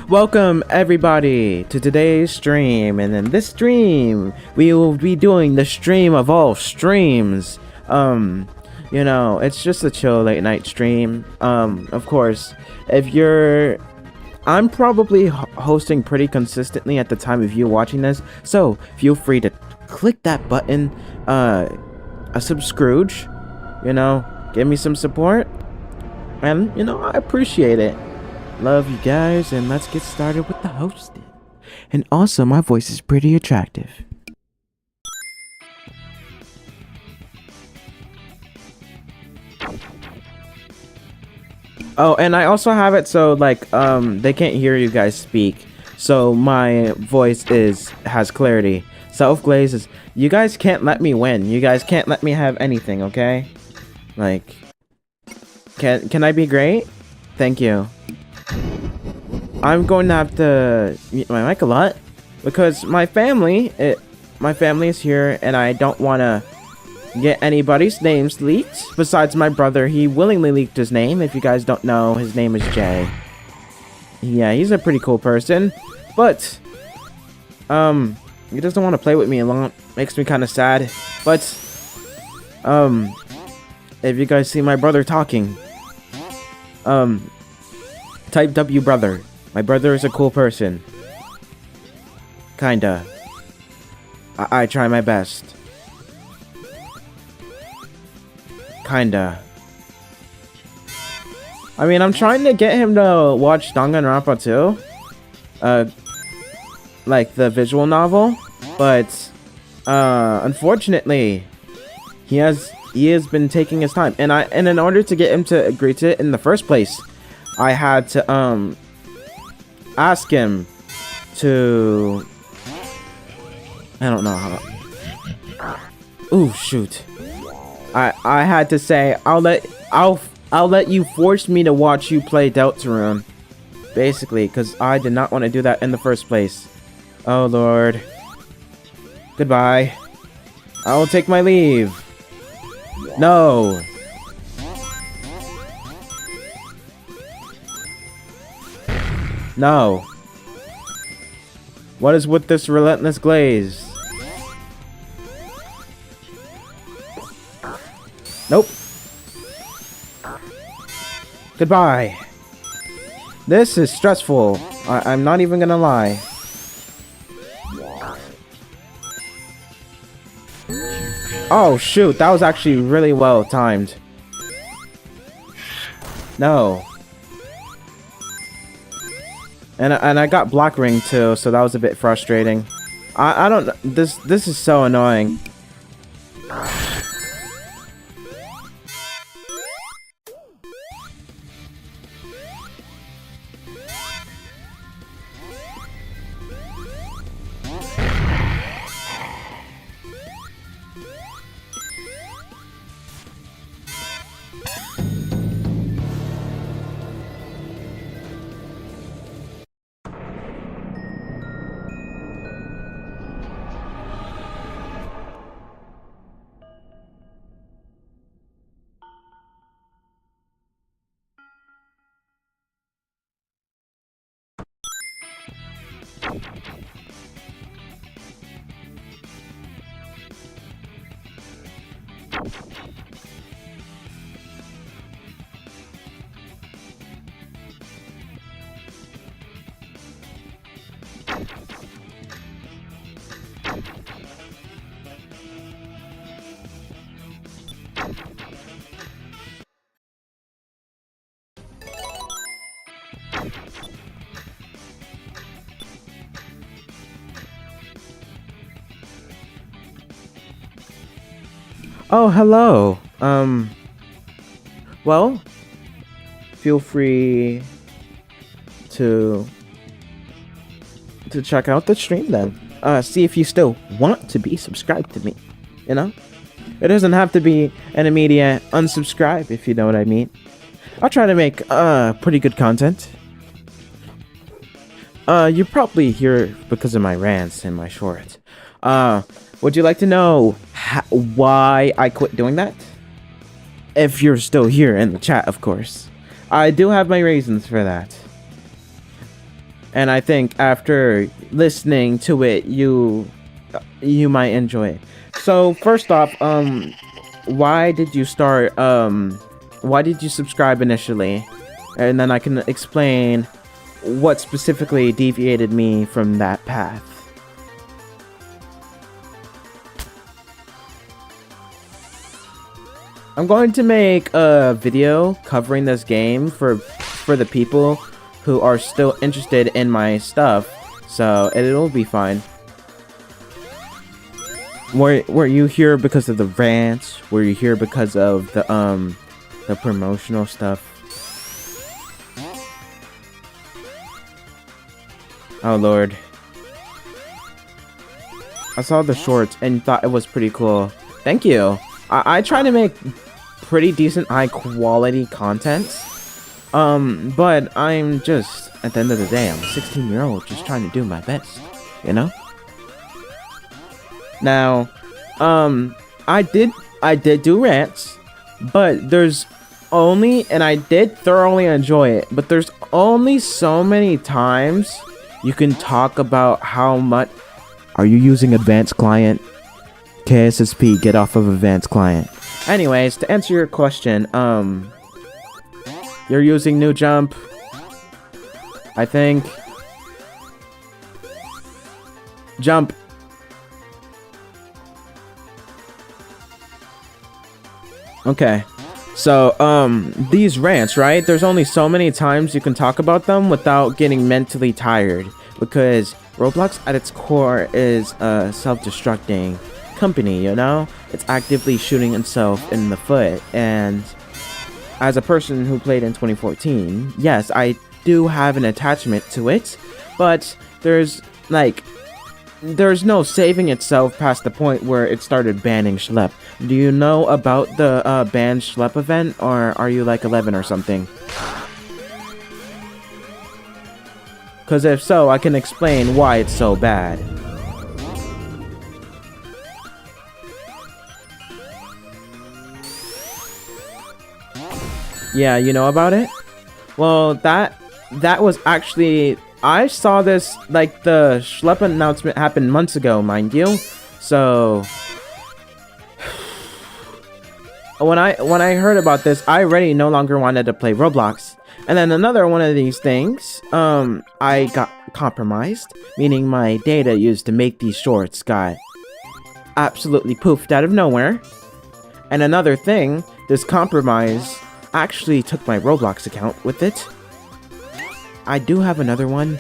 Welcome everybody to today's stream, and in this stream we will be doing the stream of all streams. You know, it's just a chill late night stream. Of course, I'm probably hosting pretty consistently at the time of you watching this, so feel free to click that button, a subscribe, you know, give me some support, and you know, I appreciate it. Love you guys, and let's get started with the hosting. And also, my voice is pretty attractive. Oh, and I also have it so like they can't hear you guys speak, so my voice has clarity. Self-glaze is, you guys can't let me win. You guys can't let me have anything, okay? Like, can I be great? Thank you. I'm going to have to mute my mic a lot because my family is here, and I don't want to get anybody's names leaked besides my brother. He willingly leaked his name. If you guys don't know, his name is Jay. Yeah, he's a pretty cool person, but he doesn't want to play with me a lot. Makes me kind of sad. But if you guys see my brother talking, type W brother. My brother is a cool person. Kinda. I try my best. Kinda. I mean, I'm trying to get him to watch Danganronpa too. Like the visual novel. But, unfortunately, he has been taking his time. And in order to get him to agree to it in the first place, I had to, ask him to, I don't know how. Ooh, shoot. I had to say, I'll let you force me to watch you play Deltarune. Basically, because I did not want to do that in the first place. Oh lord. Goodbye. I will take my leave. No. No. What is with this relentless glaze? Nope. Goodbye. This is stressful. I'm not even gonna lie. Oh shoot, that was actually really well timed. No. And I got block ring too, so that was a bit frustrating. I don't, this is so annoying. Oh, hello. Well, feel free to check out the stream then. See if you still want to be subscribed to me, you know? It doesn't have to be an immediate unsubscribe, if you know what I mean. I'll try to make, pretty good content. You're probably here because of my rants and my shorts. Would you like to know why I quit doing that? If you're still here in the chat, of course. I do have my reasons for that. And I think after listening to it, you might enjoy it. So first off, why did you start? Why did you subscribe initially? And then I can explain what specifically deviated me from that path. I'm going to make a video covering this game for the people who are still interested in my stuff, so it'll be fine. Were you here because of the rants? Were you here because of the promotional stuff? Oh lord. I saw the shorts and thought it was pretty cool. Thank you. I try to make pretty decent high quality content. But I'm just, at the end of the day, I'm a 16-year-old just trying to do my best, you know? Now, I did do rants, but there's only, and I did thoroughly enjoy it, but there's only so many times you can talk about how much. Are you using advanced client? KSSP, get off of advanced client. Anyways, to answer your question, you're using new jump, I think. Jump. Okay. So, these rants, right? There's only so many times you can talk about them without getting mentally tired. Because Roblox at its core is a self-destructing company, you know? It's actively shooting itself in the foot. And as a person who played in 2014, yes, I do have an attachment to it. But there's no saving itself past the point where it started banning Schlep. Do you know about the banned Schlep event, or are you like 11 or something? Because if so, I can explain why it's so bad. Yeah, you know about it? Well, that was actually, I saw this, like, the Schlep announcement happened months ago, mind you. So when I heard about this, I already no longer wanted to play Roblox. And then another one of these things, I got compromised, meaning my data used to make these shorts got absolutely poofed out of nowhere. And another thing, this compromise actually took my Roblox account with it. I do have another one,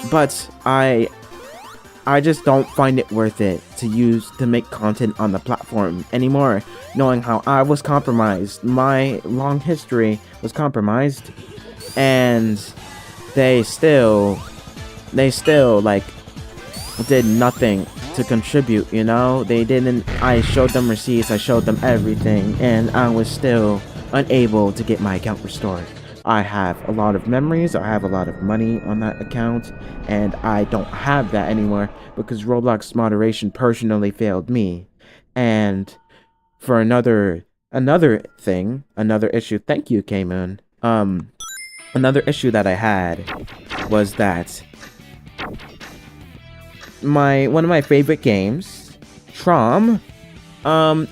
but I just don't find it worth it to use to make content on the platform anymore, knowing how I was compromised. My long history was compromised, and they still like did nothing to contribute, you know? They didn't. I showed them receipts, I showed them everything, and I was still unable to get my account restored. I have a lot of memories, I have a lot of money on that account, and I don't have that anymore because Roblox moderation personally failed me. And for another issue, thank you, K-Moon. Another issue that I had was that one of my favorite games, Trom,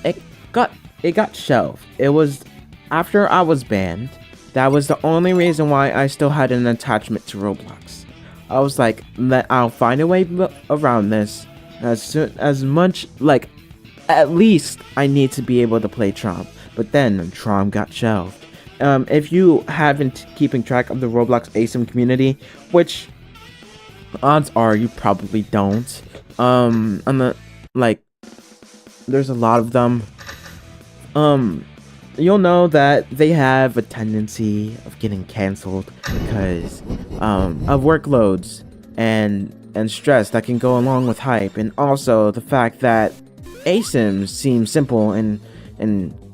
it got shelved. It was after I was banned. That was the only reason why I still had an attachment to Roblox. I was like, I'll find a way around this. As much, like, at least I need to be able to play Trom. But then Trom got shelved. If you haven't keeping track of the Roblox ASIM community, which odds are you probably don't. There's a lot of them. You'll know that they have a tendency of getting canceled because of workloads and stress that can go along with hype, and also the fact that ASIMs seem simple in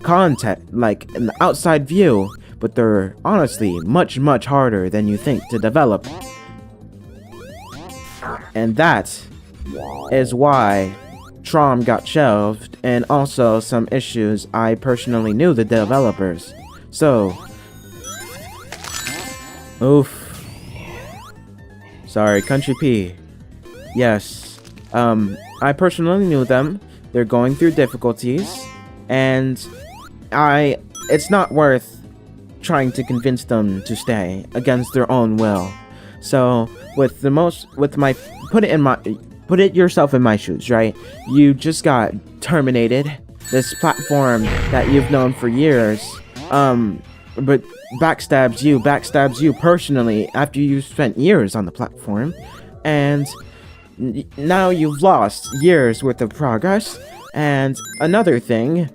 content, like in the outside view, but they're honestly much harder than you think to develop. And that is why Trom got shelved, and also some issues I personally knew the developers. So, oof. Sorry, Country P. Yes. I personally knew them. They're going through difficulties, and it's not worth trying to convince them to stay against their own will. So, put it yourself in my shoes, right? You just got terminated. This platform that you've known for years, but backstabs you personally after you spent years on the platform, and now you've lost years worth of progress. And another thing,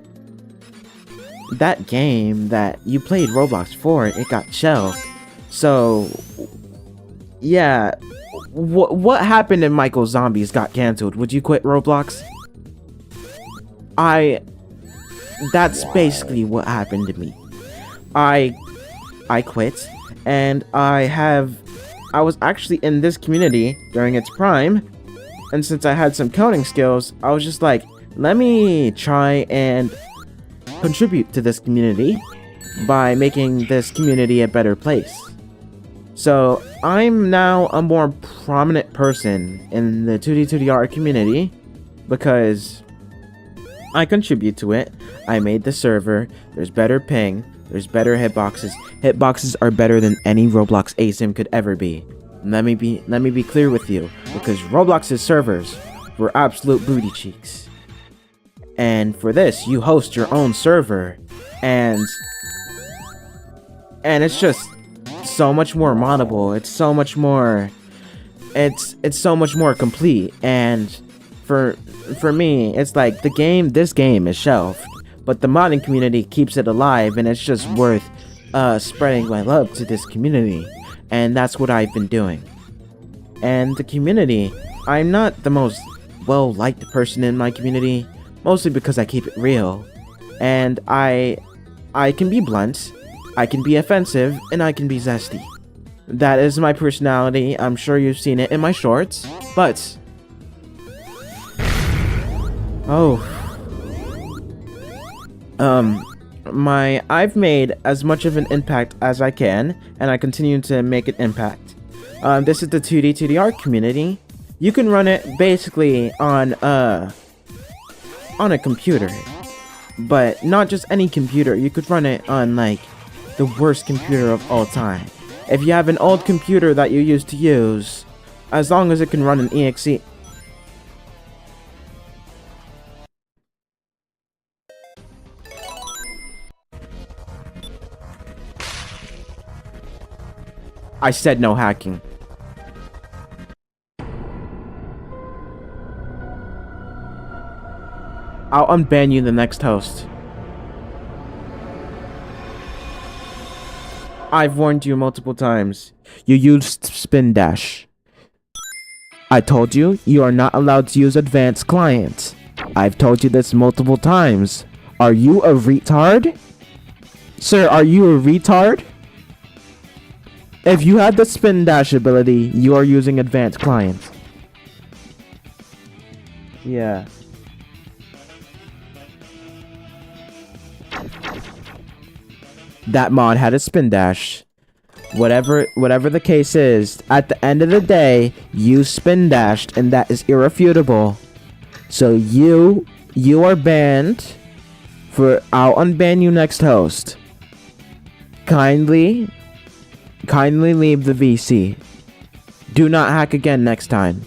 that game that you played Roblox for, it got shelved. So yeah, what happened in Michael Zombies got cancelled. Would you quit Roblox? That's basically what happened to me. I quit, and I was actually in this community during its prime, and since I had some coding skills, I was just like, let me try and contribute to this community by making this community a better place. So I'm now a more prominent person in the TD2DR community because I contribute to it. I made the server. There's better ping. There's better hitboxes. Hitboxes are better than any Roblox ASIM could ever be. Let me be clear with you, because Roblox's servers were absolute booty cheeks. And for this, you host your own server, and it's just so much more moddable. It's so much more complete. And for me, it's like this game is shelved, but the modding community keeps it alive, and it's just worth spreading my love to this community. And that's what I've been doing. And the community, I'm not the most well-liked person in my community, mostly because I keep it real. And I can be blunt, I can be offensive, and I can be zesty. That is my personality. I'm sure you've seen it in my shorts, but I've made as much of an impact as I can, and I continue to make an impact. This is the TD2DR community. You can run it basically on a computer, but not just any computer. You could run it on like the worst computer of all time. If you have an old computer that you used to use, as long as it can run an exe. I said no hacking. I'll unban you the next host. I've warned you multiple times. You used spin dash. I told you you are not allowed to use advanced client. I've told you this multiple times. Are you a retard? Sir, are you a retard? If you had the spin dash ability, you are using advanced client. Yeah. That mod had a spin dash. Whatever the case is, at the end of the day, you spin dashed, and that is irrefutable. So you are banned for. I'll unban you next host. Kindly leave the VC. Do not hack again next time.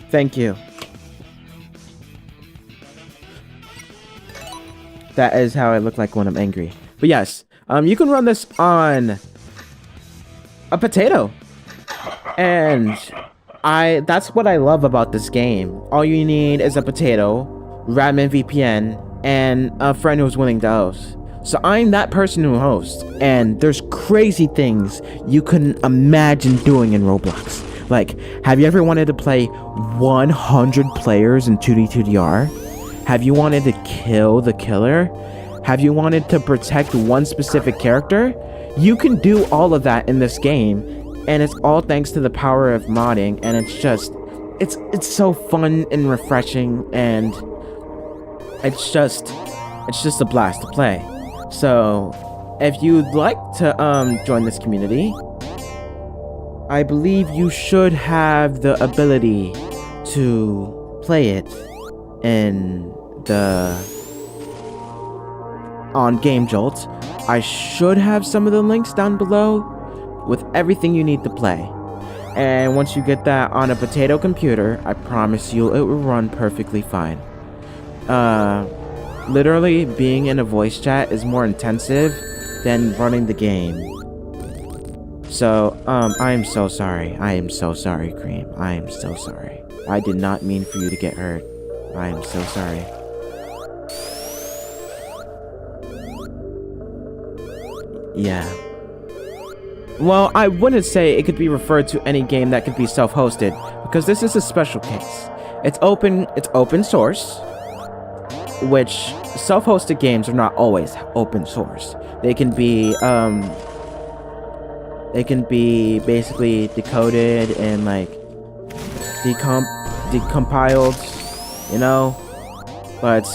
Thank you. That is how I look like when I'm angry. But yes, you can run this on a potato. And that's what I love about this game. All you need is a potato, Radmin VPN, and a friend who's willing to host. So I'm that person who hosts, and there's crazy things you couldn't imagine doing in Roblox. Like, have you ever wanted to play 100 players in 2D2DR? Have you wanted to kill the killer? Have you wanted to protect one specific character? You can do all of that in this game, and it's all thanks to the power of modding, and it's so fun and refreshing, and it's just a blast to play. So, if you'd like to join this community, I believe you should have the ability to play it in the on Game Jolt. I should have some of the links down below with everything you need to play. And once you get that on a potato computer, I promise you it will run perfectly fine. Literally being in a voice chat is more intensive than running the game. So, I am so sorry. I am so sorry, Cream. I am so sorry. I did not mean for you to get hurt. I am so sorry. Yeah. Well, I wouldn't say it could be referred to any game that could be self-hosted, because this is a special case. It's open source, which self-hosted games are not always open source. They can be basically decoded and like decompiled, you know, but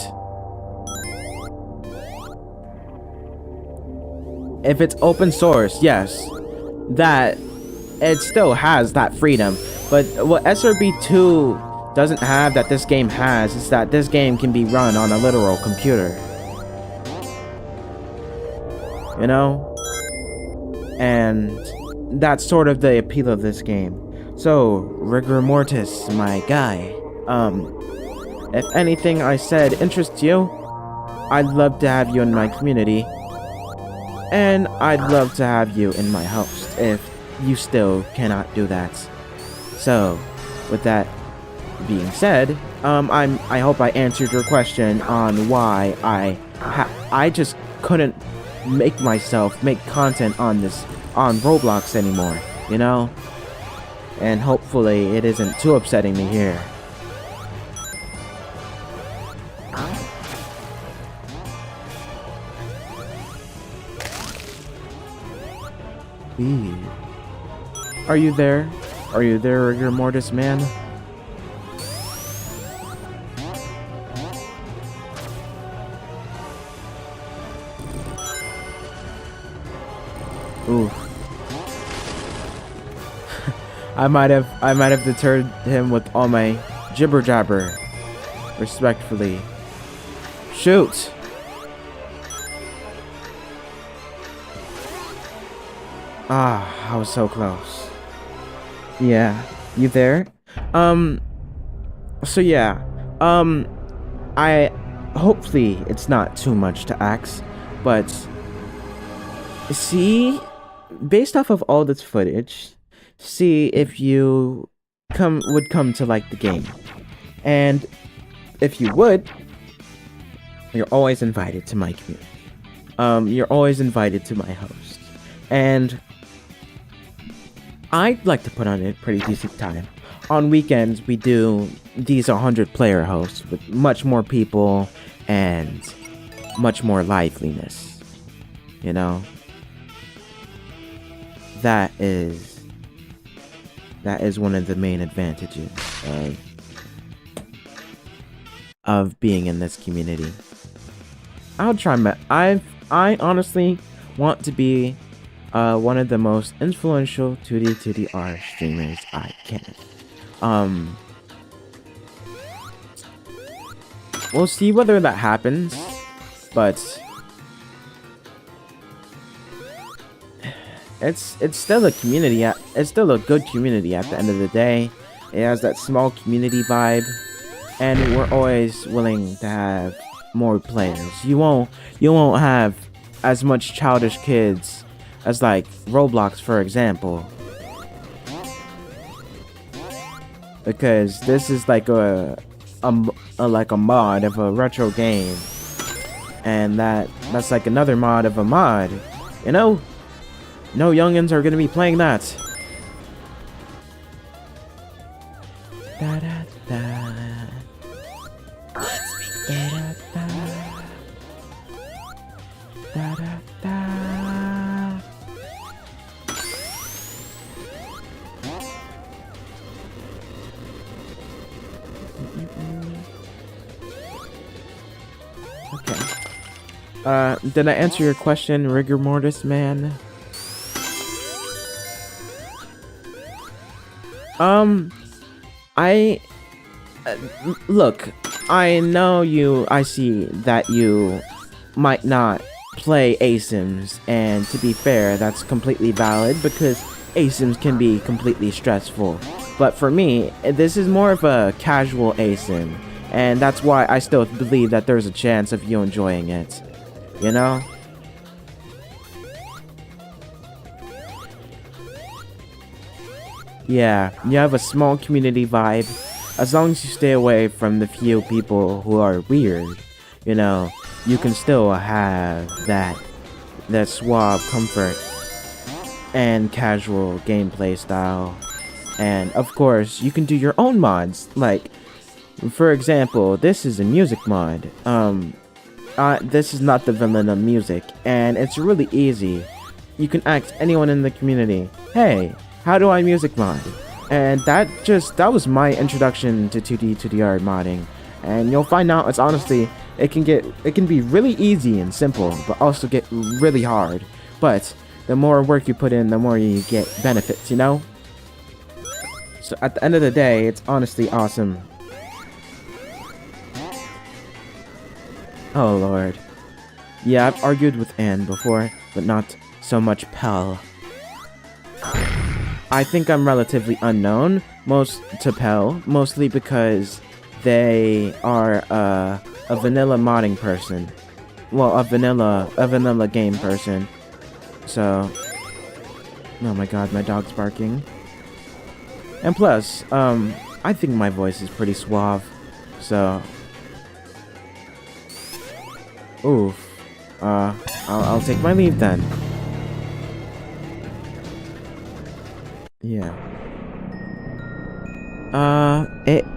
if it's open source, yes, that it still has that freedom. But what SRB2 doesn't have that this game has is that this game can be run on a literal computer, you know, and that's sort of the appeal of this game. So rigor mortis, my guy, if anything I said interests you, I'd love to have you in my community. And I'd love to have you in my host if you still cannot do that. So, with that being said, I hope I answered your question on why I just couldn't make content on Roblox anymore, you know? And hopefully it isn't too upsetting me here. Are you there? Are you there, rigor mortis man? Ooh. I might have deterred him with all my jibber jabber. Respectfully. Shoot! Ah, I was so close. Yeah, you there? So yeah, I hopefully it's not too much to ask, but see, based off of all this footage, see if you would come to like the game, and if you would, you're always invited to my community. You're always invited to my host, and I'd like to put on a pretty decent time. On weekends, we do these 100-player hosts with much more people and much more liveliness. You know? That is one of the main advantages of being in this community. I'll try I honestly want to be one of the most influential TD2DR streamers I can. We'll see whether that happens, but it's still a community. It's still a good community at the end of the day. It has that small community vibe, and we're always willing to have more players. You won't have as much childish kids as like Roblox, for example, because this is like a mod of a retro game, and that's like another mod of a mod, you know. No youngins are gonna be playing that. Da da da. Da da da. Da da da. Okay. Did I answer your question, rigor mortis man? Um, I look. I know you. I see that you might not play ASIMs, and to be fair, that's completely valid because ASIMs can be completely stressful. But for me, this is more of a casual ASIM, and that's why I still believe that there's a chance of you enjoying it. You know? Yeah, you have a small community vibe. As long as you stay away from the few people who are weird, you know, you can still have that suave comfort and casual gameplay style. And of course, you can do your own mods. Like, for example, this is a music mod. This is not the vanilla music, and it's really easy. You can ask anyone in the community, "Hey, how do I music mod?" And that was my introduction to TD2DR modding. And you'll find out it can be really easy and simple, but also get really hard. But the more work you put in, the more you get benefits, you know? So at the end of the day, it's honestly awesome. Oh lord. Yeah, I've argued with Anne before, but not so much Pell. I think I'm relatively unknown to Pell, mostly because they are a vanilla modding person. Well, a vanilla game person. So, oh my god, my dog's barking. And plus, I think my voice is pretty suave. So, oof. I'll take my leave then. Yeah.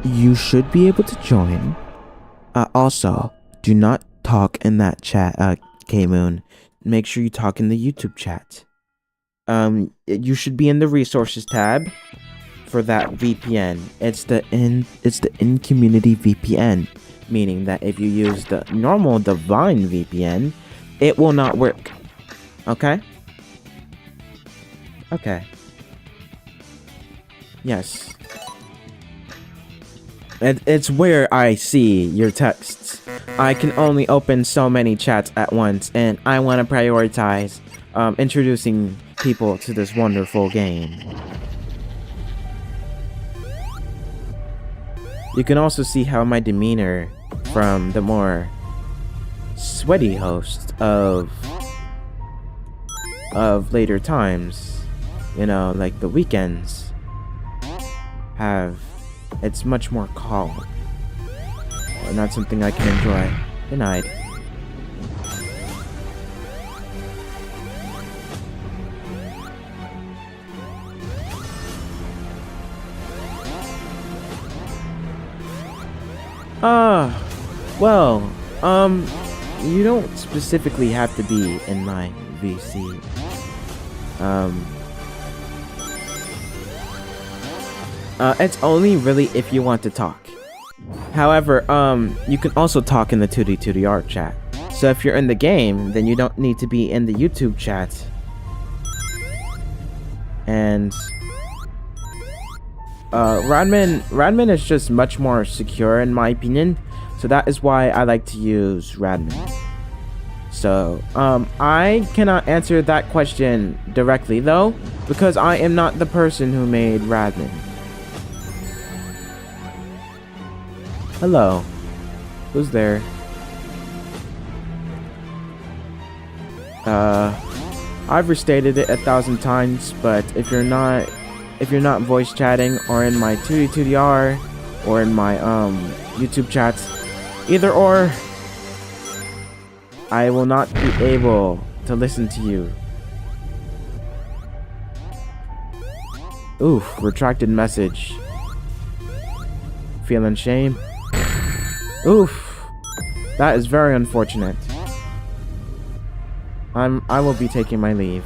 You should be able to join. Also, do not talk in that chat, K-Moon. Make sure you talk in the YouTube chat. You should be in the resources tab for that VPN. It's the in-community VPN, meaning that if you use the normal Divine VPN, it will not work. Okay? Okay. Yes. It's where I see your texts. I can only open so many chats at once, and I want to prioritize introducing people to this wonderful game. You can also see how my demeanor from the more sweaty host of later times, you know, like the weekends, it's much more calm, and that's something I can enjoy. Good night. Well, you don't specifically have to be in my VC. It's only really if you want to talk. However, you can also talk in the TD2DR chat. So if you're in the game, then you don't need to be in the YouTube chat. And Radmin is just much more secure in my opinion. So that is why I like to use Radmin. So, I cannot answer that question directly though, because I am not the person who made Radmin. Hello. Who's there? I've restated it 1,000 times, but if you're not voice chatting or in my TD2DR or in my YouTube chats, either or, I will not be able to listen to you. Oof, retracted message. Feeling shame? Oof, that is very unfortunate. I will be taking my leave.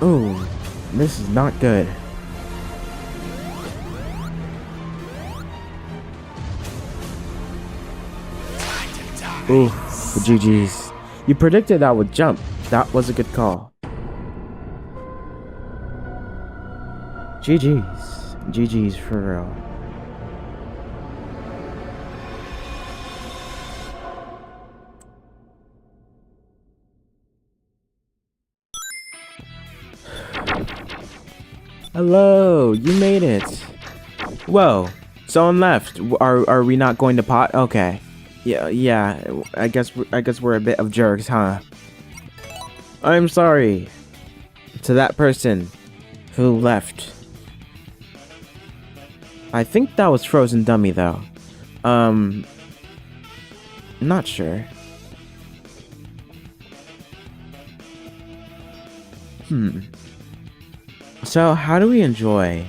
Ooh, this is not good. Ooh, GG's. You predicted I would jump. That was a good call. GG's. GG's for real. Hello, you made it. Whoa, someone left. Are we not going to pot? Okay. Yeah. I guess we're a bit of jerks, huh? I'm sorry to that person who left. I think that was Frozen Dummy though. Not sure. So how do we enjoy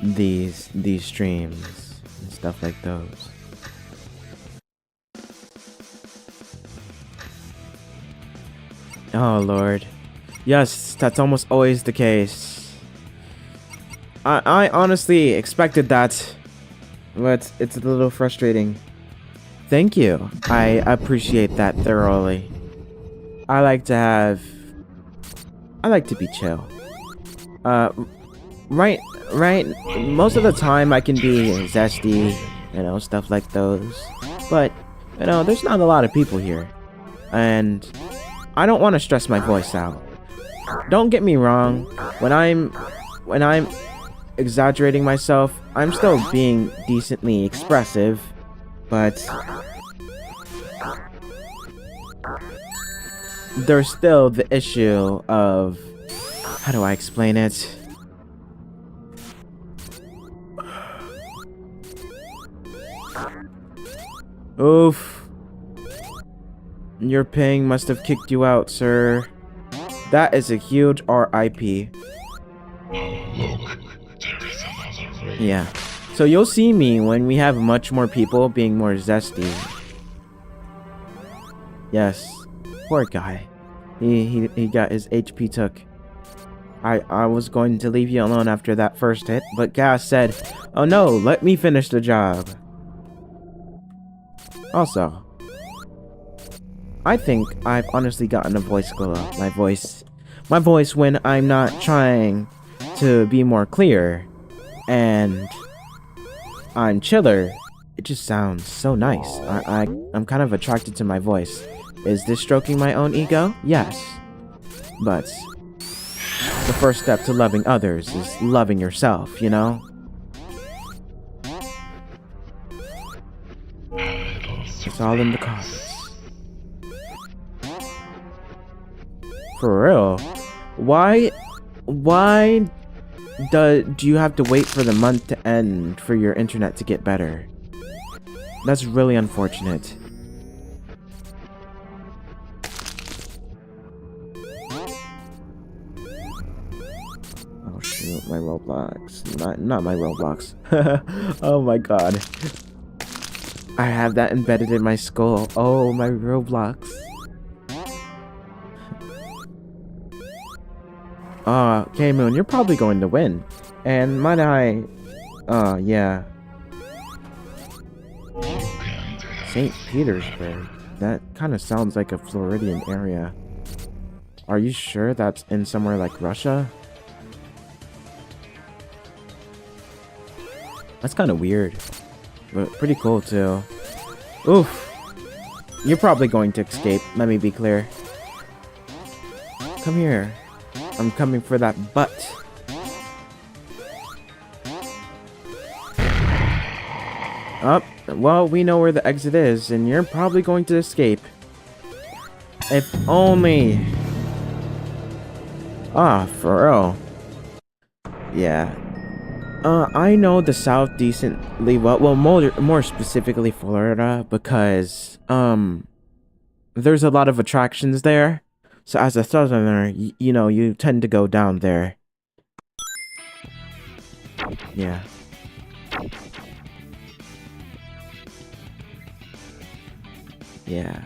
these streams and stuff like those? Oh Lord. Yes, that's almost always the case. I honestly expected that, but it's a little frustrating. Thank you. I appreciate that thoroughly. I like to be chill. Right. Most of the time I can be zesty, stuff like those. But, there's not a lot of people here. And I don't want to stress my voice out. Don't get me wrong. When I'm exaggerating myself, I'm still being decently expressive. But there's still the issue of, how do I explain it? Oof. Your ping must have kicked you out, sir. That is a huge RIP. Yeah. So you'll see me when we have much more people being more zesty. Yes. Poor guy. He got his HP took. I was going to leave you alone after that first hit, but Gas said, "Oh no, let me finish the job." Also, I think I've honestly gotten a voice glow up. My voice when I'm not trying to be more clear and I'm chiller, it just sounds so nice. I'm kind of attracted to my voice. Is this stroking my own ego? Yes. But the first step to loving others is loving yourself, you know? It's all in the comments. For real? Why do you have to wait for the month to end for your internet to get better? That's really unfortunate. Oh shoot, my Roblox. Not my Roblox. Oh my god. I have that embedded in my skull. Oh, my Roblox. K-Moon, you're probably going to win. And might I... yeah. St. Petersburg. That kind of sounds like a Floridian area. Are you sure that's in somewhere like Russia? That's kind of weird. But pretty cool, too. Oof. You're probably going to escape, let me be clear. Come here. I'm coming for that butt. Oh, well, we know where the exit is, and you're probably going to escape. If only... for real. Yeah. I know the South decently well, more specifically Florida, because, there's a lot of attractions there. So as a southerner, you know, you tend to go down there. Yeah. Yeah.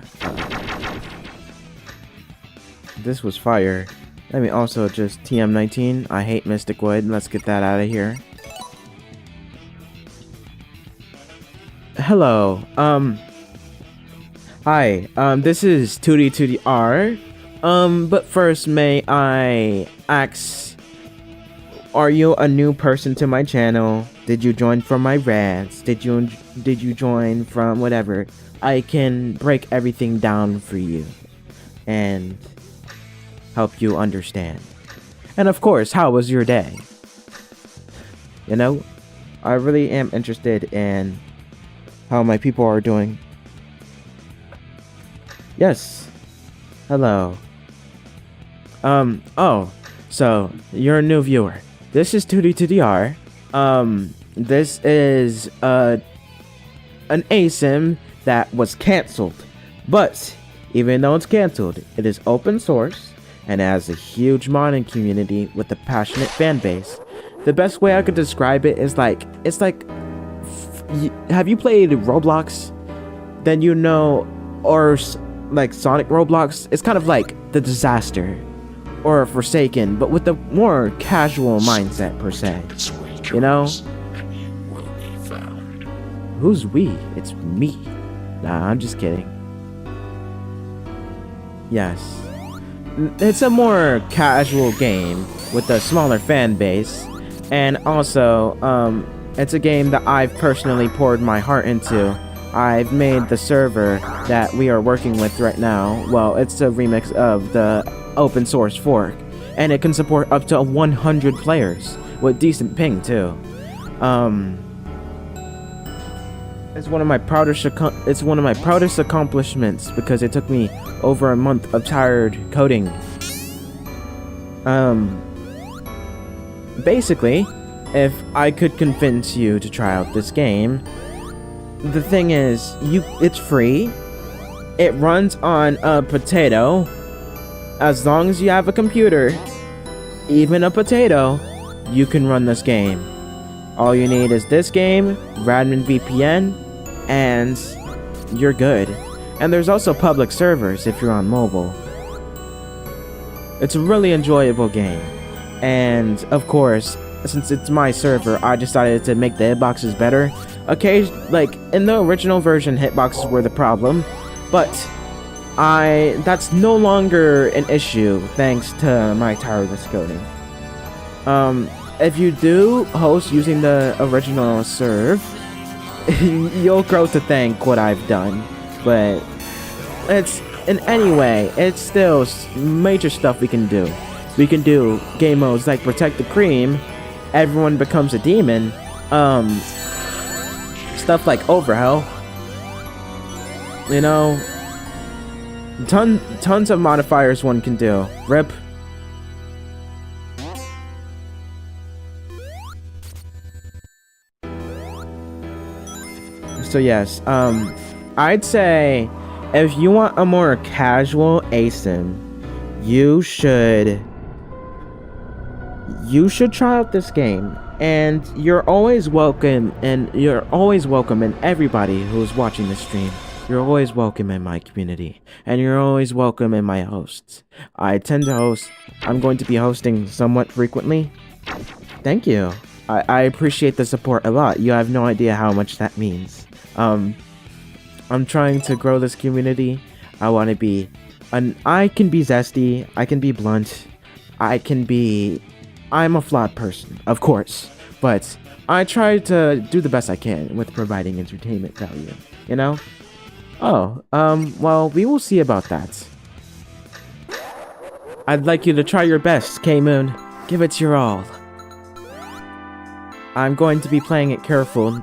This was fire. Let me also just TM19. I hate Mystic Wood. Let's get that out of here. Hello. Hi, this is TD2DR. But first, may I ask, are you a new person to my channel? Did you join from my rants? Did you join from whatever? I can break everything down for you and help you understand. And of course, how was your day? You know, I really am interested in how my people are doing. Yes. Hello. Oh, so you're a new viewer. This is 2D2DR. This is an ASIM that was canceled. But even though it's canceled, it is open source and has a huge modding community with a passionate fan base. The best way I could describe it is have you played Roblox? Then you know, or like Sonic Roblox, it's kind of like the Disaster or Forsaken, but with a more casual mindset per se. You know? Who's we? It's me. Nah, I'm just kidding. Yes. It's a more casual game with a smaller fan base, and also, it's a game that I've personally poured my heart into. I've made the server that we are working with right now. Well, it's a remix of the open source fork, and it can support up to 100 players with decent ping too. It's one of my proudest accomplishments because it took me over a month of tired coding. Basically, if I could convince you to try out this game, the thing is, it's free. It runs on a potato. As long as you have a computer, even a potato, you can run this game. All you need is this game, Radmin VPN, and you're good. And there's also public servers if you're on mobile. It's a really enjoyable game. And of course, since it's my server, I decided to make the hitboxes better. Like in the original version, hitboxes were the problem, but that's no longer an issue thanks to my tireless coding. If you do host using the original serve, you'll grow to thank what I've done. But it's still major stuff we can do. We can do game modes like Protect the Cream, everyone becomes a demon, stuff like Overhell. You know, tons of modifiers one can do. RIP. So yes, I'd say if you want a more casual ASIM, you should try out this game. And you're always welcome, and everybody who's watching the stream. You're always welcome in my community, and you're always welcome in my hosts. I tend to host. I'm going to be hosting somewhat frequently. Thank you. I appreciate the support a lot. You have no idea how much that means. I'm trying to grow this community. I want to be I can be zesty. I can be blunt. I'm a flawed person, of course, but I try to do the best I can with providing entertainment value, you know? Oh, well, we will see about that. I'd like you to try your best, K-Moon. Give it your all. I'm going to be playing it careful.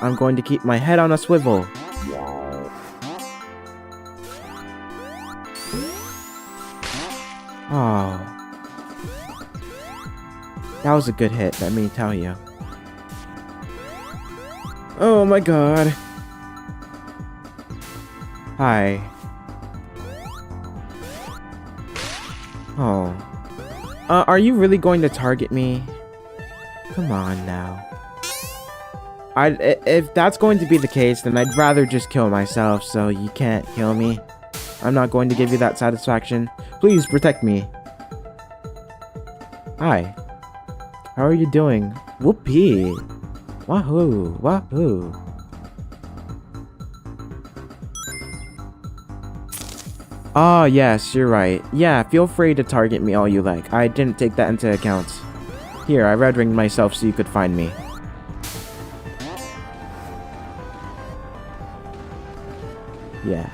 I'm going to keep my head on a swivel. Oh. That was a good hit, let me tell you. Oh my god. Hi. Oh. Are you really going to target me? Come on now. If that's going to be the case, then I'd rather just kill myself so you can't kill me. I'm not going to give you that satisfaction. Please protect me. Hi. How are you doing? Whoopee. Wahoo. Wahoo. Oh, yes, you're right. Yeah, feel free to target me all you like. I didn't take that into account. Here, I red ringed myself so you could find me. Yeah.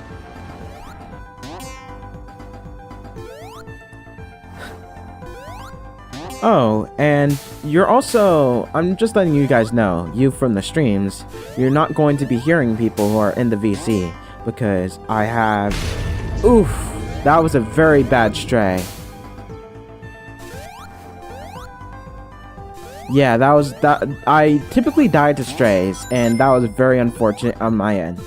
Oh, and you're also, I'm just letting you guys know, you from the streams, you're not going to be hearing people who are in the VC, because I have, oof, that was a very bad stray. Yeah, that, I typically die to strays, and that was very unfortunate on my end.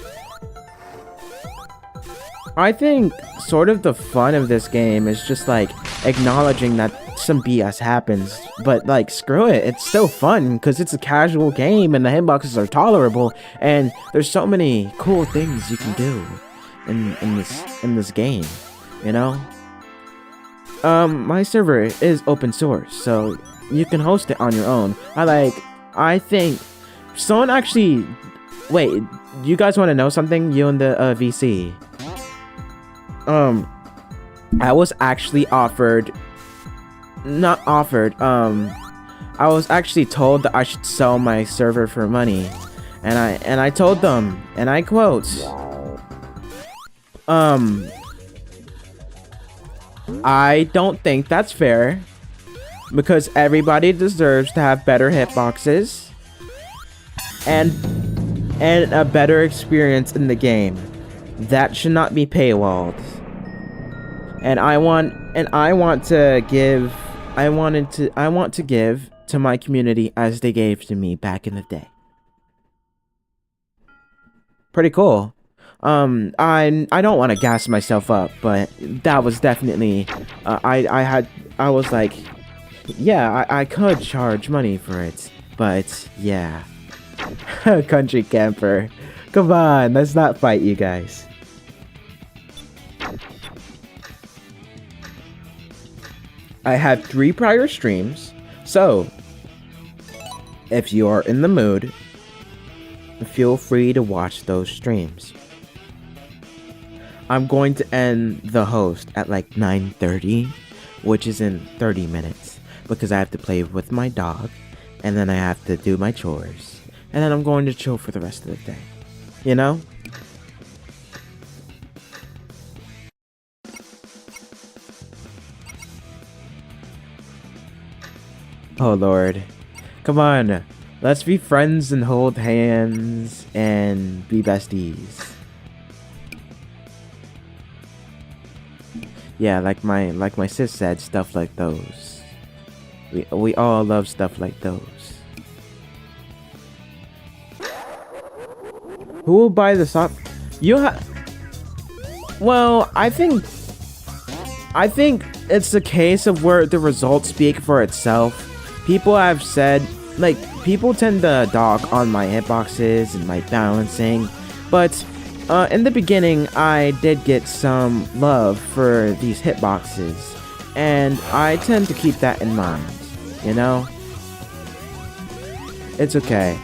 I think sort of the fun of this game is just like acknowledging that some BS happens, but like screw it, it's still fun because it's a casual game and the hitboxes are tolerable, and there's so many cool things you can do in this game, you know. My server is open source, so you can host it on your own. I think someone actually, wait, you guys want to know something? You and the VC. I was actually not offered, I was actually told that I should sell my server for money, and I told them, and I quote, I don't think that's fair, because everybody deserves to have better hitboxes, and a better experience in the game. That should not be paywalled. And I want to give to my community as they gave to me back in the day. Pretty cool. I don't want to gas myself up, but that was definitely I was like, yeah, I could charge money for it, but yeah. Country camper. Come on, let's not fight, you guys. I had 3 prior streams, so if you are in the mood, feel free to watch those streams. I'm going to end the host at like 9:30, which is in 30 minutes, because I have to play with my dog, and then I have to do my chores, and then I'm going to chill for the rest of the day, you know? Oh lord. Come on. Let's be friends and hold hands and be besties. Yeah, like my sis said, stuff like those. We all love stuff like those. Who will buy the soft? Well, I think it's a case of where the results speak for itself. People have said, like, people tend to dog on my hitboxes and my balancing, but in the beginning, I did get some love for these hitboxes, and I tend to keep that in mind, you know? It's okay.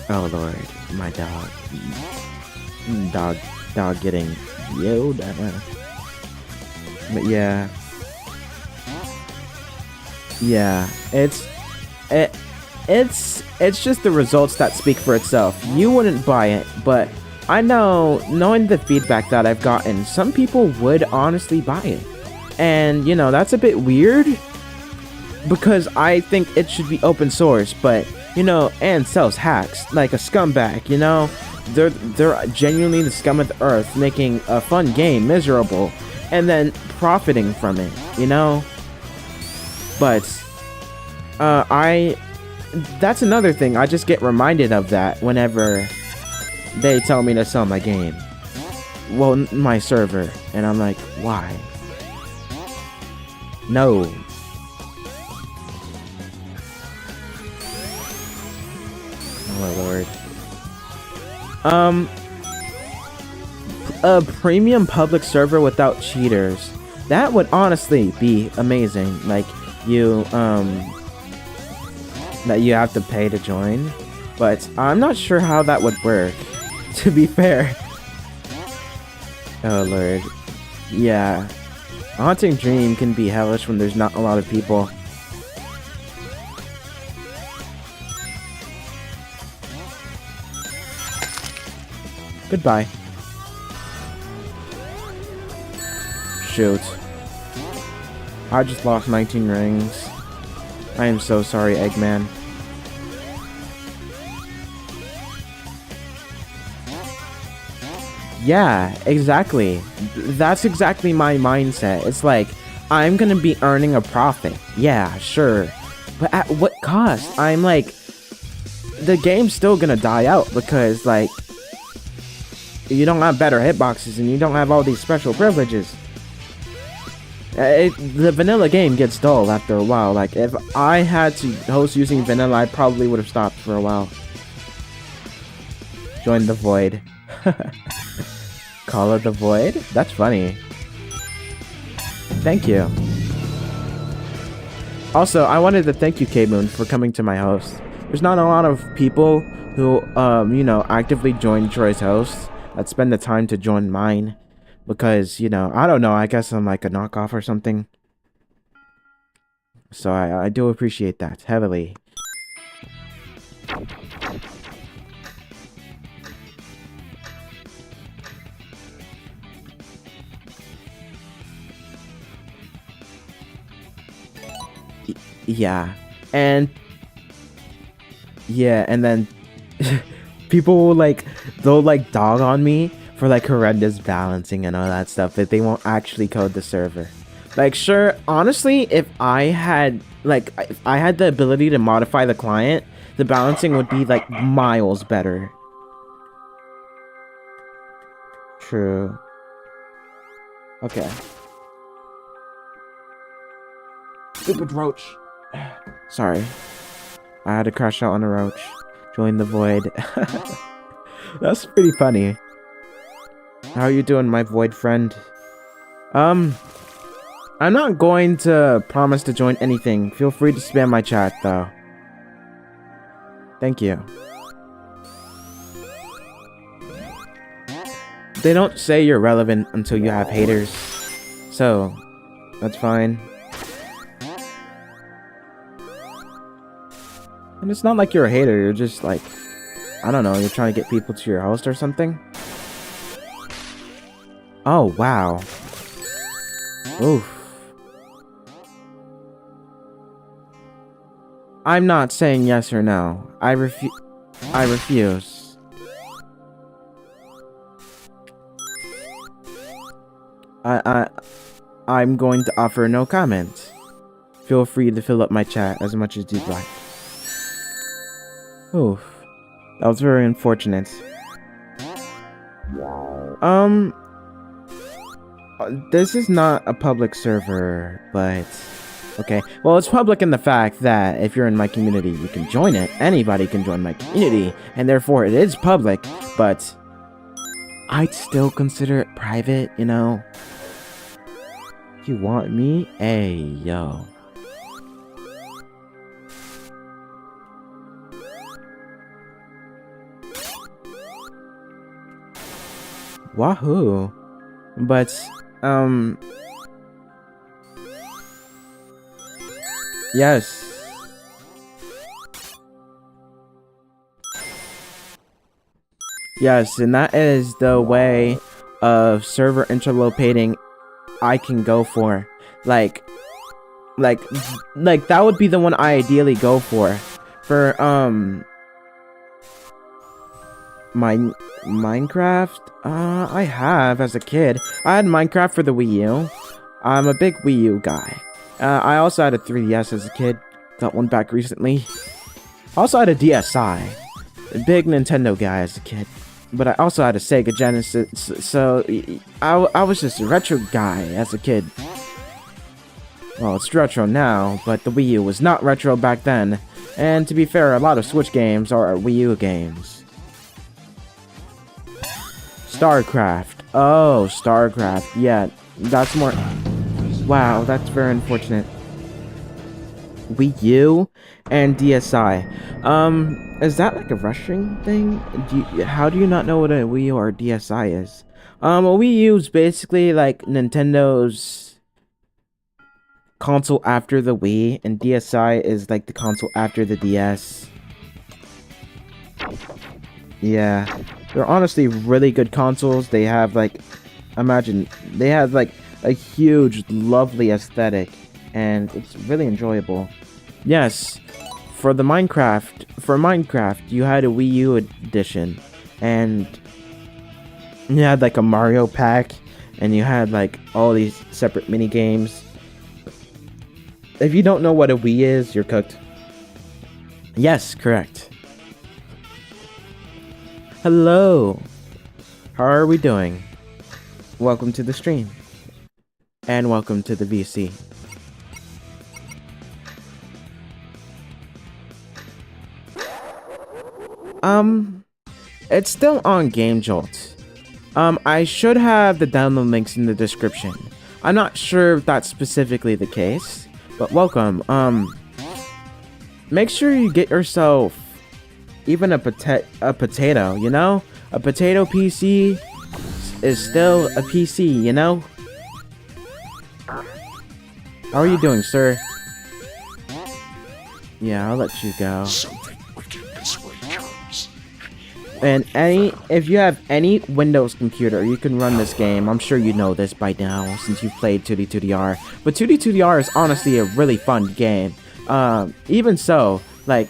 Oh lord, my dog. Dog getting yelled at. But yeah. Yeah, it's just the results that speak for itself. You wouldn't buy it, but I know, knowing the feedback that I've gotten, some people would honestly buy it. And, you know, that's a bit weird, because I think it should be open source, but, you know, and sells hacks, like a scumbag, you know? They're genuinely the scum of the earth, making a fun game miserable, and then profiting from it, you know? But, that's another thing, I just get reminded of that whenever they tell me to sell my game. Well, my server. And I'm like, why? No. Oh lord. A premium public server without cheaters. That would honestly be amazing. Like, that you have to pay to join, but I'm not sure how that would work, to be fair. Oh lord. Yeah. A haunting dream can be hellish when there's not a lot of people. Goodbye. Shoot. I just lost 19 rings. I am so sorry, Eggman. Yeah, exactly. That's exactly my mindset. It's like, I'm gonna be earning a profit. Yeah, sure. But at what cost? I'm like, the game's still gonna die out because, like, you don't have better hitboxes and you don't have all these special privileges. The vanilla game gets dull after a while. Like, if I had to host using vanilla, I probably would have stopped for a while. Join the void. Call it the void? That's funny. Thank you. Also, I wanted to thank you, K-Moon, for coming to my host. There's not a lot of people who, you know, actively join Troy's host that spend the time to join mine. Because, you know, I don't know, I guess I'm like a knockoff or something. So I do appreciate that heavily. Yeah. And then people will like, they'll like dog on me for like horrendous balancing and all that stuff, but they won't actually code the server. Like, sure, honestly, if I had the ability to modify the client, the balancing would be like miles better. True. Okay. Stupid roach. Sorry. I had to crash out on a roach. Join the void. That's pretty funny. How you doing, my void friend? I'm not going to promise to join anything. Feel free to spam my chat, though. Thank you. They don't say you're relevant until you have haters. So, that's fine. And it's not like you're a hater, you're just like, I don't know, you're trying to get people to your host or something? Oh, wow. Oof. I'm not saying yes or no. I refuse. I'm going to offer no comment. Feel free to fill up my chat as much as you'd like. Oof. That was very unfortunate. This is not a public server, but... Okay. Well, it's public in the fact that if you're in my community, you can join it. Anybody can join my community, and therefore it is public, but... I'd still consider it private, you know? If you want me? Hey, yo. Wahoo. But, yes. Yes, and that is the way of server interlopating I can go for. Like that would be the one I ideally go for. For, Minecraft? I have as a kid. I had Minecraft for the Wii U. I'm a big Wii U guy. I also had a 3DS as a kid. Got one back recently. Also had a DSi. A big Nintendo guy as a kid. But I also had a Sega Genesis, so I was just a retro guy as a kid. Well, it's retro now, but the Wii U was not retro back then. And to be fair, a lot of Switch games are Wii U games. StarCraft. Oh, StarCraft. Yeah, that's more... Wow, that's very unfortunate. Wii U and DSi. Is that like a rushing thing? How do you not know what a Wii U or DSi is? A Wii U is basically like Nintendo's console after the Wii, and DSi is like the console after the DS. Yeah, they're honestly really good consoles. They have like, imagine, they have like a huge, lovely aesthetic, and it's really enjoyable. Yes, for Minecraft, you had a Wii U edition, and you had like a Mario pack, and you had like all these separate mini games. If you don't know what a Wii is, you're cooked. Yes, correct. Hello. How are we doing? Welcome to the stream. And welcome to the VC. It's still on Game Jolt. I should have the download links in the description. I'm not sure if that's specifically the case, but welcome. Make sure you get yourself even a potato, you know? A potato PC is still a PC, you know? How are you doing, sir? Yeah, I'll let you go. And if you have any Windows computer, you can run this game. I'm sure you know this by now since you've played TD2DR. But TD2DR is honestly a really fun game. Even so, like,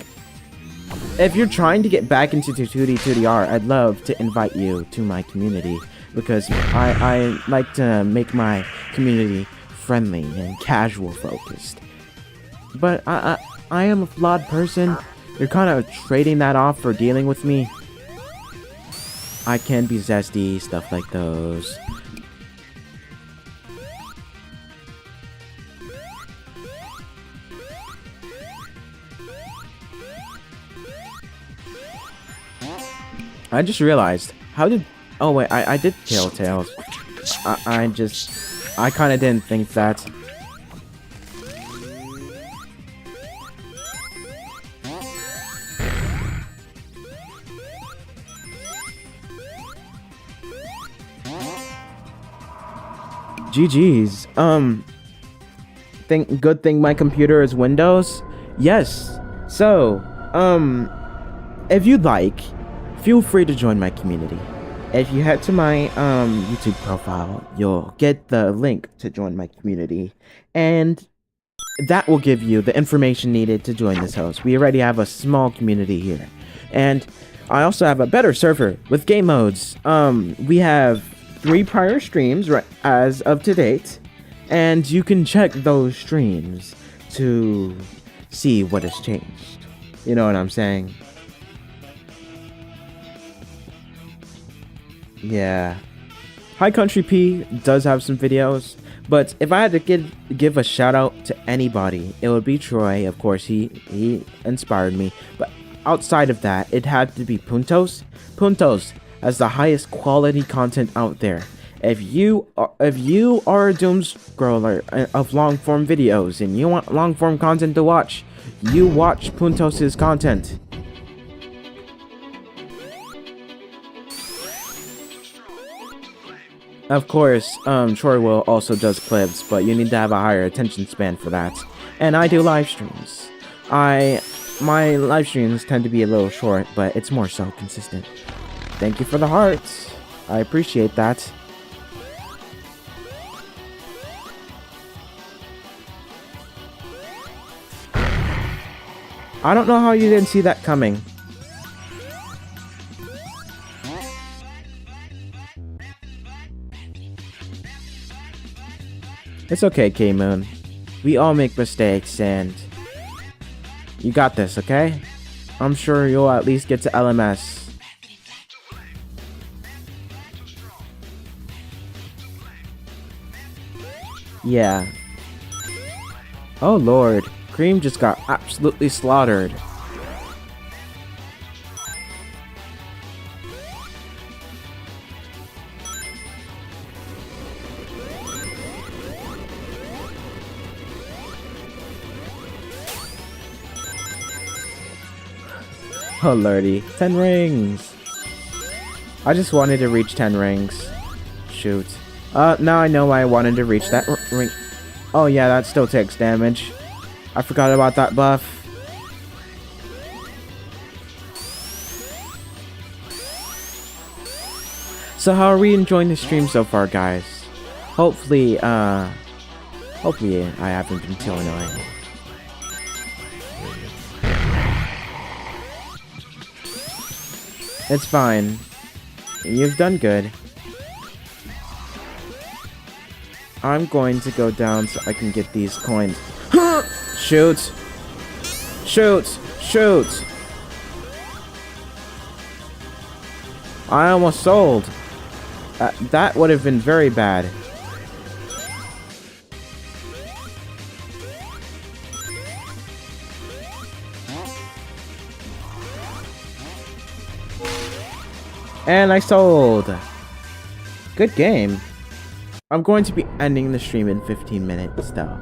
if you're trying to get back into TD2DR, I'd love to invite you to my community, because I like to make my community friendly and casual focused. But I am a flawed person. You're kind of trading that off for dealing with me. I can be zesty, stuff like those. I just realized, how did... Oh wait, I did kill Tails. I kind of didn't think that. GG's. Good thing my computer is Windows? Yes. So, if you'd like, feel free to join my community. If you head to my YouTube profile, you'll get the link to join my community, and that will give you the information needed to join this host. We already have a small community here, and I also have a better server with game modes. We have 3 prior streams right as of to date, and you can check those streams to see what has changed. You know what I'm saying? Yeah. High Country P does have some videos, but if I had to give a shout out to anybody, it would be Troy. Of course, he inspired me. But outside of that, it had to be Puntos. Puntos has the highest quality content out there. If you are a doom scroller of long form videos and you want long form content to watch, you watch Puntos's content. Of course, Troy Will also does clips, but you need to have a higher attention span for that. And I do live streams. My live streams tend to be a little short, but it's more so consistent. Thank you for the hearts. I appreciate that. I don't know how you didn't see that coming. It's okay, K-Moon. We all make mistakes, and you got this, okay? I'm sure you'll at least get to LMS. Yeah. Oh lord, Cream just got absolutely slaughtered. Oh lordy, 10 rings. I just wanted to reach 10 rings. Shoot. Now I know why I wanted to reach that ring. Oh yeah, that still takes damage. I forgot about that buff. So how are we enjoying the stream so far, guys? Hopefully I haven't been too annoying. It's fine. You've done good. I'm going to go down so I can get these coins. Shoot! Shoot! Shoot! I almost sold. That would have been very bad. And I sold. Good game. I'm going to be ending the stream in 15 minutes though.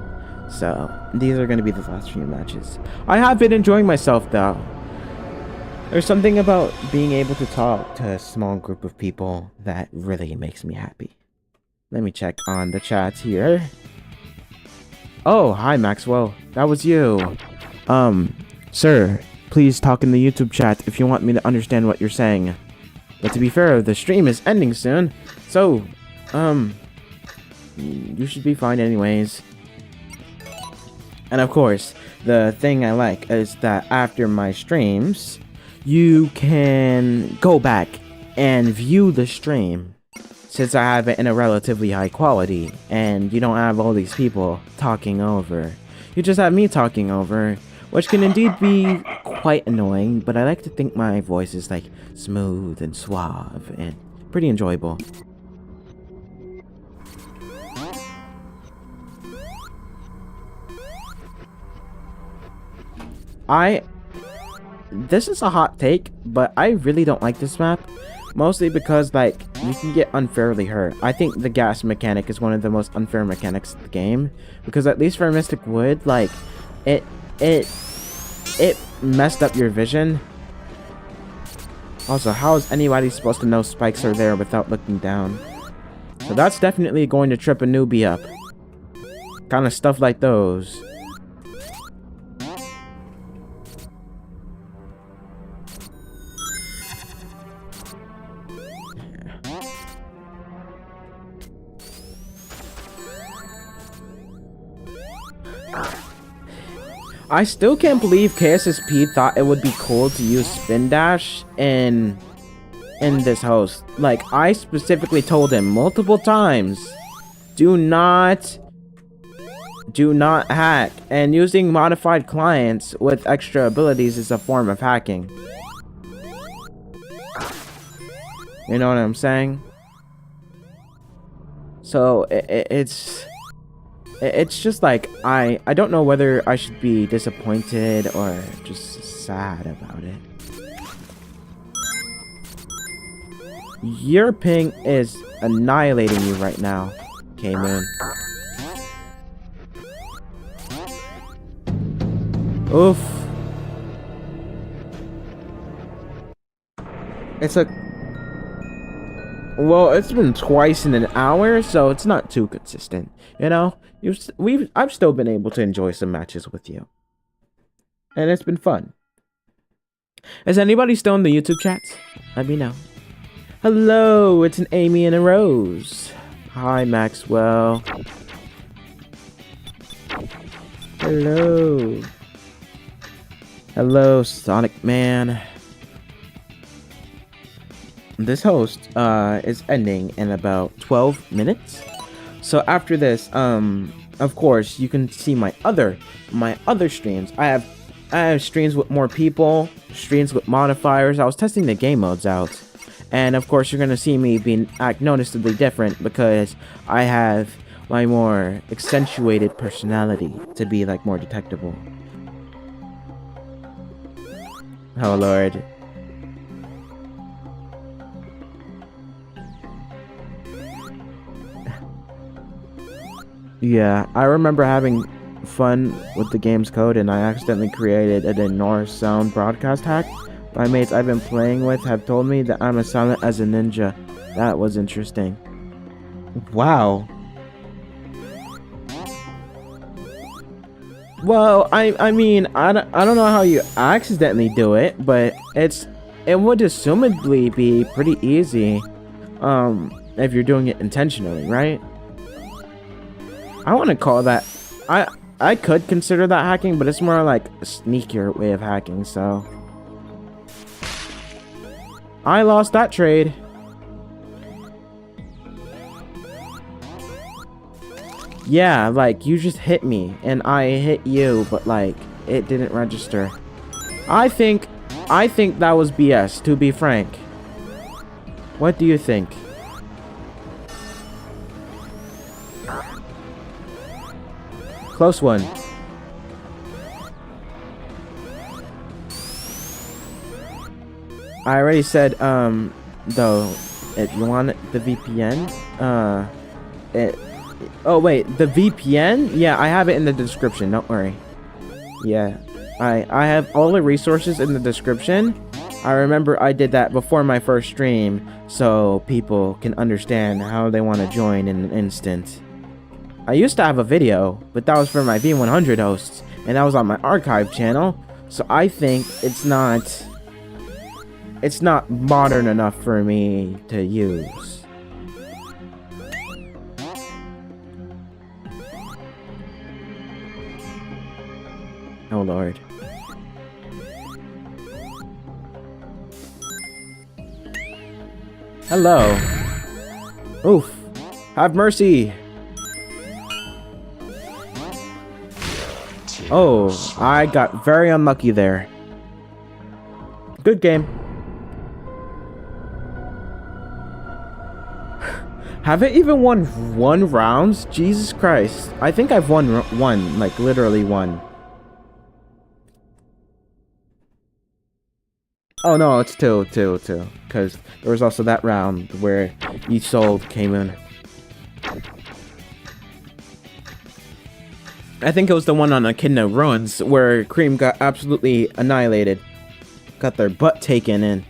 So these are going to be the last few matches. I have been enjoying myself though. There's something about being able to talk to a small group of people that really makes me happy. Let me check on the chat here. Oh, hi Maxwell. That was you. Sir, please talk in the YouTube chat if you want me to understand what you're saying. But to be fair, the stream is ending soon. So, you should be fine anyways. And of course, the thing I like is that after my streams, you can go back and view the stream, since I have it in a relatively high quality, and you don't have all these people talking over. You just have me talking over, which can indeed be quite annoying, but I like to think my voice is like smooth and suave and pretty enjoyable. This is a hot take, but I really don't like this map. Mostly because, like, you can get unfairly hurt. I think the gas mechanic is one of the most unfair mechanics of the game. Because at least for Mystic Wood, like, it messed up your vision. Also, how is anybody supposed to know spikes are there without looking down? So that's definitely going to trip a newbie up. Kind of stuff like those. I still can't believe KSSP thought it would be cool to use Spin Dash in this host. Like, I specifically told him multiple times, do not hack, and using modified clients with extra abilities is a form of hacking. You know what I'm saying? So it's just like, I don't know whether I should be disappointed or just sad about it. Your ping is annihilating you right now, K-Moon. Oof. It's a... Well, it's been twice in an hour, so it's not too consistent. You know, I've still been able to enjoy some matches with you, and it's been fun. Is anybody still in the YouTube chat? Let me know. Hello, it's an Amy and a Rose. Hi, Maxwell. Hello. Hello, Sonic Man. This host is ending in about 12 minutes. So after this, of course, you can see my other streams. I have streams with more people, streams with modifiers. I was testing the game modes out. And of course, you're gonna see me act noticeably different because I have my more accentuated personality to be like more detectable. Oh Lord. Yeah, I remember having fun with the game's code and I accidentally created an ignore sound broadcast hack My mates I've been playing with have told me that I'm as silent as a ninja. That was interesting. Wow. Well, I mean, I don't know how you accidentally do it, but it would assumedly be pretty easy, if you're doing it intentionally, right? I want to call that, I could consider that hacking, but it's more like a sneakier way of hacking, so. I lost that trade. Yeah, like, you just hit me, and I hit you, but, like, it didn't register. I think that was BS, to be frank. What do you think? Close one. I already said, though, if you want the VPN, oh wait, the VPN? Yeah, I have it in the description, don't worry. Yeah, I have all the resources in the description. I remember I did that before my first stream, so people can understand how they want to join in an instant. I used to have a video, but that was for my V100 hosts, and that was on my archive channel, so I think it's not modern enough for me to use. Oh lord. Hello. Oof. Have mercy. Oh, I got very unlucky there. Good game. Haven't even won one round? Jesus Christ. I think I've won one, like literally one. Oh no, it's two. Because there was also that round where each soul came in. I think it was the one on Echidna Ruins where Cream got absolutely annihilated. Got their butt taken in.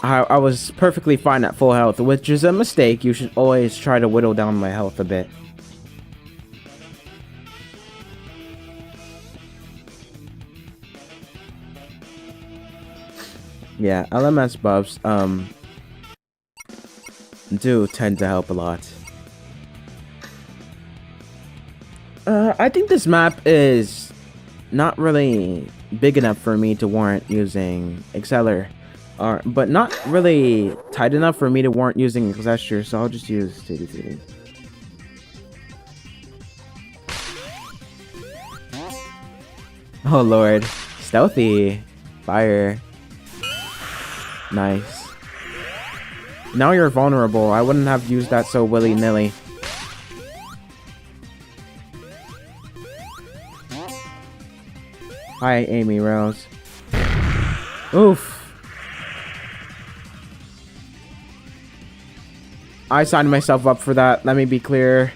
I was perfectly fine at full health, which is a mistake. You should always try to whittle down my health a bit. Yeah, LMS buffs, do tend to help a lot. I think this map is not really big enough for me to warrant using Exceller. But not really tight enough for me to warrant using Excelsior, so I'll just use TD2DR. Oh lord. Stealthy. Fire. Nice. Now you're vulnerable. I wouldn't have used that so willy-nilly. Hi, Amy Rose. Oof. I signed myself up for that. Let me be clear.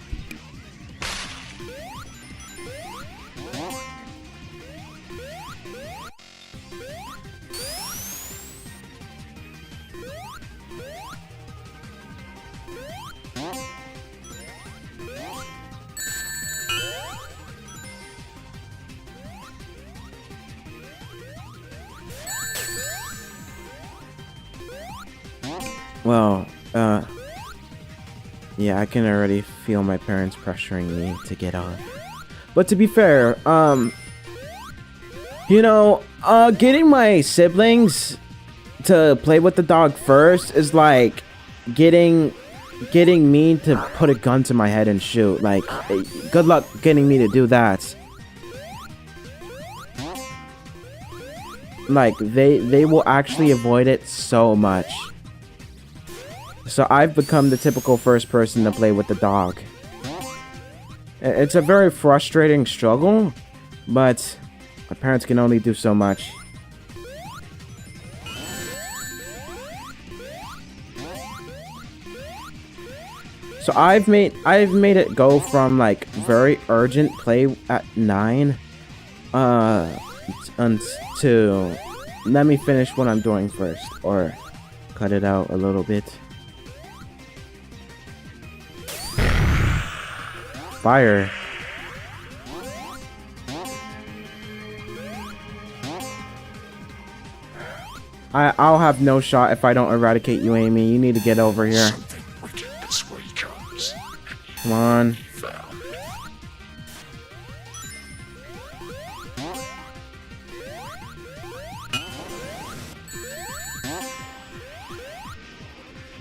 Well, yeah, I can already feel my parents pressuring me to get on. But to be fair, you know, getting my siblings to play with the dog first is like getting me to put a gun to my head and shoot. Like, good luck getting me to do that. Like, they will actually avoid it so much. So I've become the typical first person to play with the dog. It's a very frustrating struggle, but my parents can only do so much. So I've made it go from like very urgent play at 9 to let me finish what I'm doing first, or cut it out a little bit. Fire. I'll have no shot if I don't eradicate you, Amy. You need to get over here. Come on.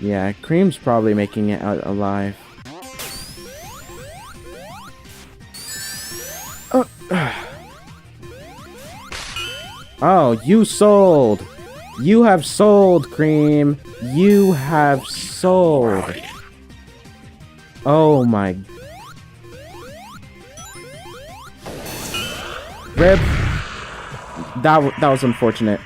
Yeah, Cream's probably making it out alive. Oh, you sold! You have sold, Cream! You have sold! Oh my... Rip! That was unfortunate.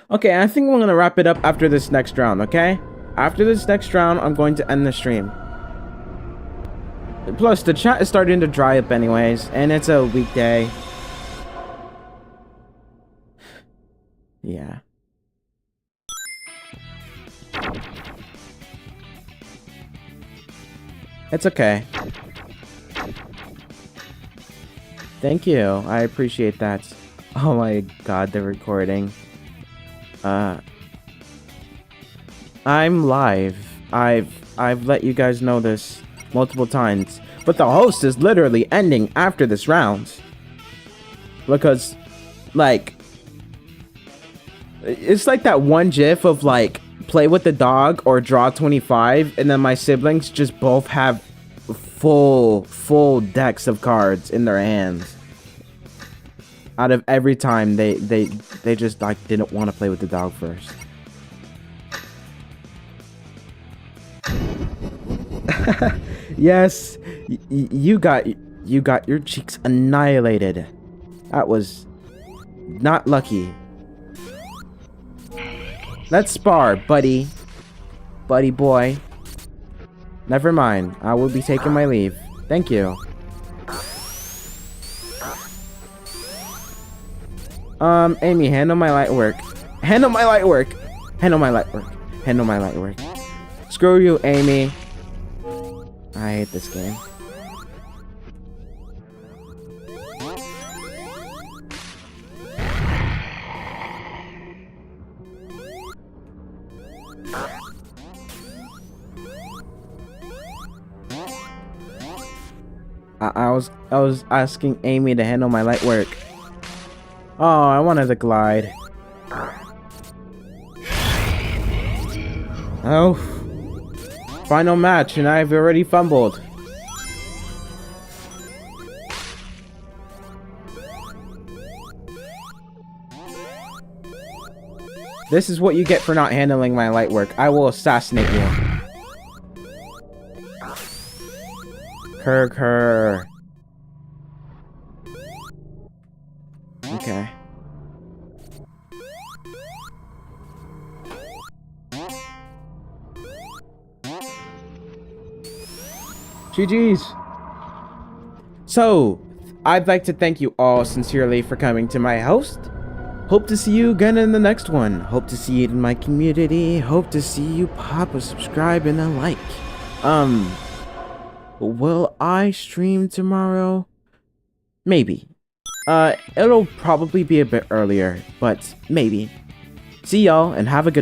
Okay, I think we're gonna wrap it up after this next round, okay? After this next round, I'm going to end the stream. Plus, the chat is starting to dry up anyways, and it's a weekday. Yeah. It's okay. Thank you. I appreciate that. Oh my god, the recording. I'm live. I've let you guys know this multiple times, but the host is literally ending after this round. Because, like, it's like that one gif of, like, play with the dog or draw 25, and then my siblings just both have full decks of cards in their hands. Out of every time they just, like, didn't want to play with the dog first. Yes, you got your cheeks annihilated. That was not lucky. Let's spar, buddy boy. Never mind, I will be taking my leave. Thank you. Amy, handle my light work. Handle my light work. Handle my light work. Handle my light work. Screw you, Amy. I hate this game. I was asking Amy to handle my light work. Oh, I wanted to glide. Oh. Final match, and I've already fumbled. This is what you get for not handling my light work. I will assassinate you. Her. Okay. GG's. So, I'd like to thank you all sincerely for coming to my host. Hope to see you again in the next one. Hope to see you in my community. Hope to see you pop a subscribe and a like. Will I stream tomorrow? Maybe. It'll probably be a bit earlier, but maybe. See y'all and have a good